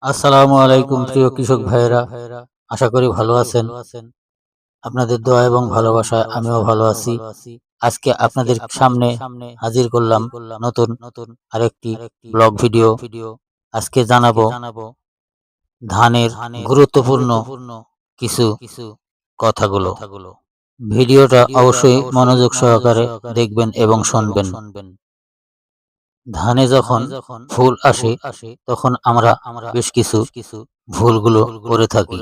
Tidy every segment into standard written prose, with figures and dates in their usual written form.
আসসালামু আলাইকুম প্রিয় কৃষক ভাইয়েরা, আশা করি ভালো আছেন। আপনাদের দোয়া এবং ভালোবাসায় আমিও ভালো আছি। আজকে আপনাদের সামনে হাজির করলাম নতুন আরেকটি ব্লগ ভিডিও। আজকে জানাবো ধানের গুরুত্বপূর্ণ কিছু কথাগুলো। ভিডিওটা অবশ্যই মনোযোগ সহকারে দেখবেন এবং শুনবেন। ধানে যখন ফুল আসে তখন আমরা বেশ কিছু ভুলগুলো করে থাকি।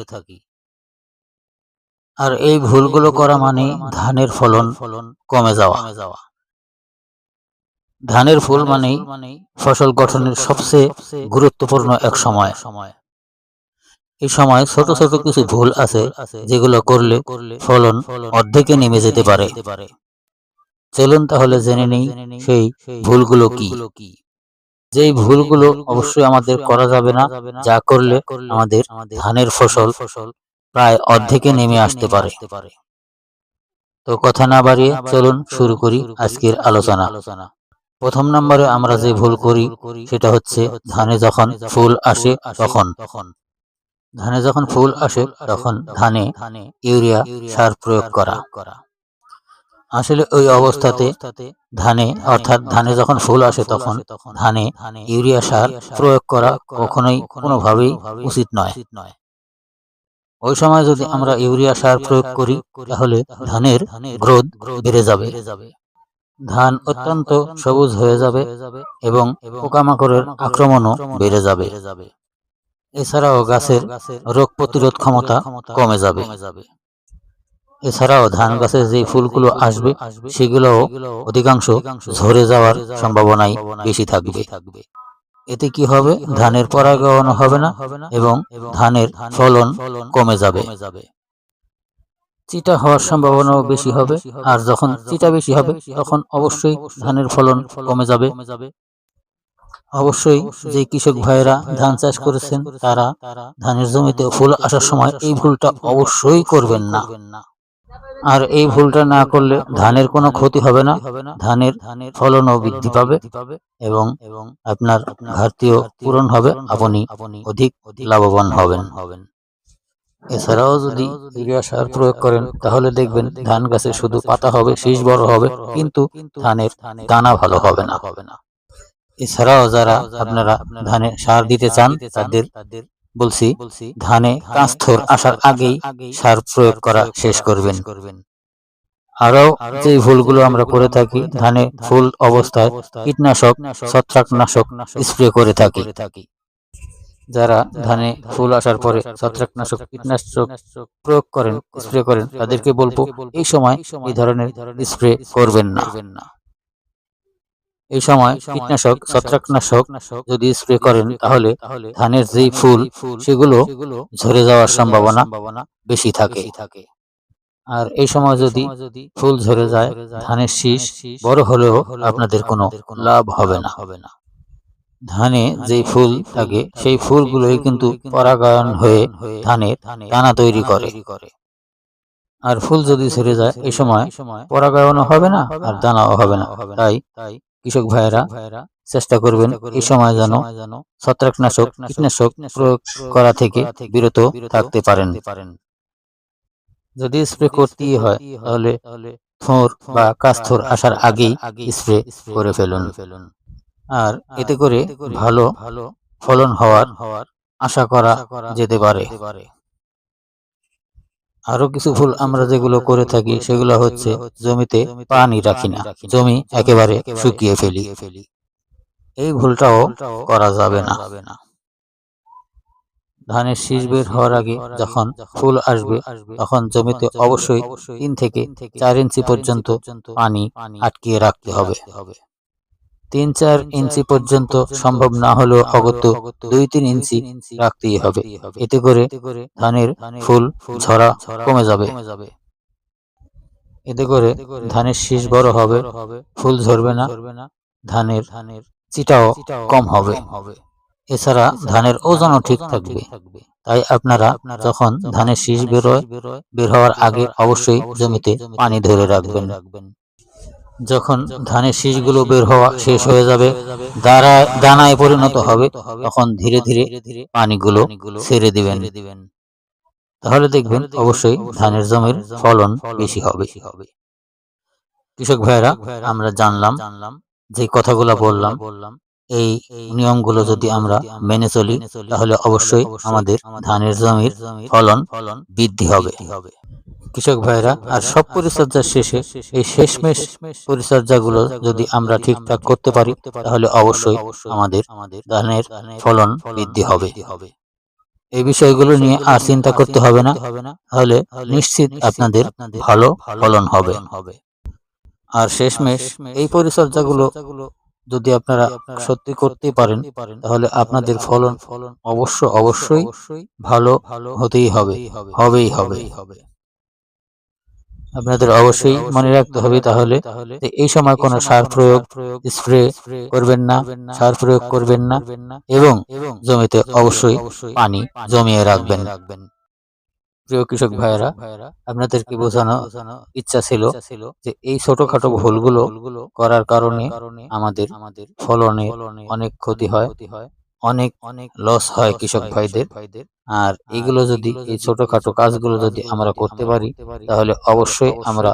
আর এই ভুলগুলো করা মানে ধানের ফলন কমে যাওয়া। ধানের ফুল মানেই ফসল গঠনের সবচেয়ে গুরুত্বপূর্ণ এক সময়। এই সময় ছোট ছোট কিছু ভুল আছে যেগুলো করলে ফলন অর্ধেকে নেমে যেতে পারে। চলুন তাহলে জেনে নেই সেই ভুলগুলো কি। যেই ভুলগুলো অবশ্যই আমাদের করা যাবে না, যা করলে আমাদের ধানের ফসল প্রায় অর্ধেকে নেমে আসতে পারে। তো কথা না বাড়িয়ে চলুন শুরু করি আজকের আলোচনা। প্রথম নম্বরে আমরা যে ভুল করি সেটা হচ্ছে ধানে যখন ফুল আসে তখন ধানে ইউরিয়া সার প্রয়োগ করা। আসলে ওই অবস্থাতে ধানে যখন ফুল আসে তখন ধানে ইউরিয়া সার প্রয়োগ করা কখনোই কোনোভাবেই উচিত নয়। ওই সময় যদি আমরা ইউরিয়া সার প্রয়োগ করি তাহলে ধানের গ্রোথ বেড়ে যাবে, ধান অত্যন্ত সবুজ হয়ে যাবে এবং পোকামাকড়ের আক্রমণও বেড়ে যাবে। এছাড়াও গাছের রোগ প্রতিরোধ ক্ষমতা কমে যাবে। এছাড়াও ধান গাছের যে ফুলগুলো আসবে সেগুলোও অধিকাংশ ঝরে যাওয়ার সম্ভাবনাই বেশি থাকবে। এতে কি হবে, ধানের পরাগায়ন হবে না এবং ধানের ফলন কমে যাবে। চিটা হওয়ার সম্ভাবনাও বেশি হবে, আর যখন চিটা বেশি হবে তখন অবশ্যই ধানের ফলন কমে যাবে। অবশ্যই যে কৃষক ভাইয়েরা ধান চাষ করেছেন তারা ধানের জমিতে ফুল আসার সময় এই ভুলটা অবশ্যই করবেন না। আর এই ভুলটা না করলে ধানের কোনো ক্ষতি হবে না, ধানের ফলনও বৃদ্ধি পাবে এবং আপনার ঘাটতিও পূরণ হবে, আপনি অধিক লাভবান হবেন। এছাড়াও যদি ইউরিয়া সার প্রয়োগ করেন তাহলে দেখবেন ধান গাছে শুধু পাতা হবে, শীষ বড় হবে, কিন্তু ধানের দানা ভালো হবে না। এছাড়াও যারা আপনারা ধানে সার দিতে চান তাদের বলছি, ধানে কাঁচথোর আসার আগেই সার প্রয়োগ করা শেষ করবেন। আরও যে ভুলগুলো আমরা করে থাকি, ধানে ফুল অবস্থায় কীটনাশক, ছত্রাকনাশক স্প্রে করে থাকি। যারা ধানে ফুল আসার পরে ছত্রাকনাশক, কীটনাশক প্রয়োগ করেন, স্প্রে করেন, তাদেরকে বলবো এই সময় এই ধরনের স্প্রে করবেন না। এই সময় কীটনাশক, ছত্রাকনাশক যদি স্প্রে করেন তাহলে ধানের যেই ফুল সেগুলো ঝরে যাওয়ার সম্ভাবনা বেশি থাকে। আর এই সময় যদি ফুল ঝরে যায়, ধানের শীষ বড় হলেও আপনাদের কোনো লাভ হবে না। ধানে যেই ফুল থাকে সেই ফুলগুলোই কিন্তু পরাগায়ন হয়ে ধানের দানা তৈরি করে। আর ফুল যদি ঝরে যায় এই সময় পরাগায়নও হবে না আর দানাও হবে না। তাই কৃষক ভাইয়েরা চেষ্টা করবেন এই সময় যেন ছত্রাকনাশক, কীটনাশক প্রয়োগ করা থেকে বিরত থাকতে পারেন। যদি স্প্রে করতেই হয় তাহলে থোর বা কাস্থর আসার আগেই স্প্রে করে ফেলুন। আর এতে করে ভালো ফলন হওয়ার আশা করা যেতে পারে। আরো কিছু ভুল আমরা যেগুলো করে থাকি সেগুলো হচ্ছে জমিতে পানি রাখি না, জমি একেবারে শুকিয়ে ফেলি। এই ভুলটাও করা যাবে না। ধানের শীষ বের হওয়ার আগে যখন ফুল আসবে তখন জমিতে অবশ্যই 3 থেকে 4 ইঞ্চি পর্যন্ত পানি আটকিয়ে রাখতে হবে। 3-4 ইঞ্চি পর্যন্ত সম্ভব না হলেও অগত্য 2-3 ইঞ্চি রাখতেই হবে। এতে করে ধানের ফুল ঝরা কমে যাবে। এতে করে ধানের শীষ বড় হবে, ফুল ঝরবে না, ধানের চিটাও কম হবে। এছাড়া ধানের ওজনও ঠিক থাকবে। তাই আপনারা যখন ধানের শীষ বের হওয়ার আগে অবশ্যই জমিতে পানি ধরে রাখবেন। যখন ধানের শীষগুলো বের হওয়া শেষ হয়ে যাবে, দানায় পরিণত হবে, তখন ধীরে ধীরে পানিগুলো ছেড়ে দিবেন। তাহলে দেখবেন অবশ্যই ধানের জমির ফলন বেশি হবে। কৃষক ভাইয়েরা, আমরা জানলাম, যে কথাগুলো বললাম, এই নিয়মগুলো যদি আমরা মেনে চলি তাহলে অবশ্যই আমাদের ধানের জমির ফলন বৃদ্ধি হবে। কৃষক ভাইরা, আর সব পরিচর্যার শেষে এই শেষমেশ পরিচর্যাগুলো যদি আমরা ঠিকঠাক করতে পারি তাহলে অবশ্যই আমাদের ধানের ফলন বৃদ্ধি হবে। এই বিষয়গুলো নিয়ে আর চিন্তা করতে হবে না, তাহলে নিশ্চিত আপনাদের ভালো ফলন হবে। আর শেষমেশ এই পরিচর্যাগুলো যদি আপনারা সত্যি করতে পারেন তাহলে আপনাদের ফলন অবশ্যই ভালো হতেই হবেই হবে। আপনাদের অবশ্যই মনে রাখতে হবে তাহলে যে এই সময় কোনো সার প্রয়োগ, স্প্রে করবেন না, সার প্রয়োগ করবেন না, এবং জমিতে অবশ্যই পানি জমিয়ে রাখবেন। প্রিয় কৃষক ভাইয়েরা, আপনাদেরকে বোঝানো ইচ্ছা ছিল যে এই ছোটখাটো ভুলগুলো করার কারণে আমাদের ফলনে অনেক ক্ষতি হয়, অনেক লস হয় কৃষক ভাইদের। আর এগুলো যদি, এই ছোটখাটো কাজগুলো যদি আমরা করতে পারি তাহলে অবশ্যই আমরা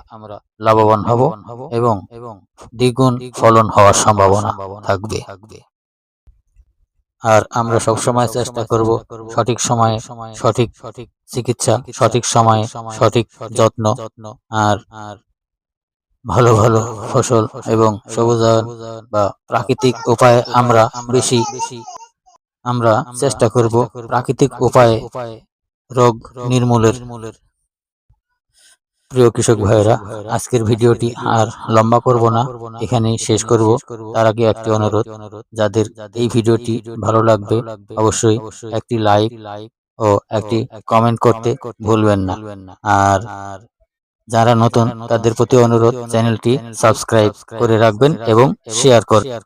লাভবান হব এবং দ্বিগুণ ফলন হওয়ার সম্ভাবনা থাকবে। আর আমরা সবসময় চেষ্টা করব সঠিক সময়ে সঠিক চিকিৎসা, সঠিক সময়ে সঠিক যত্ন, আর ভালো ভালো ফসল এবং সবুজায়ন বা প্রাকৃতিক উপায়ে আমরা চেষ্টা করব প্রাকৃতিক উপায়ে রোগ নির্মূলের। প্রিয় কৃষক ভাইয়েরা, আজকের ভিডিওটি আর লম্বা করব না, এখানেই শেষ করব। তার আগে একটি অনুরোধ, যাদের এই ভিডিওটি ভালো লাগবে অবশ্যই একটি লাইক ও একটি কমেন্ট করতে ভুলবেন না। আর যারা নতুন তাদের প্রতি অনুরোধ, চ্যানেলটি সাবস্ক্রাইব করে রাখবেন এবং শেয়ার করবেন।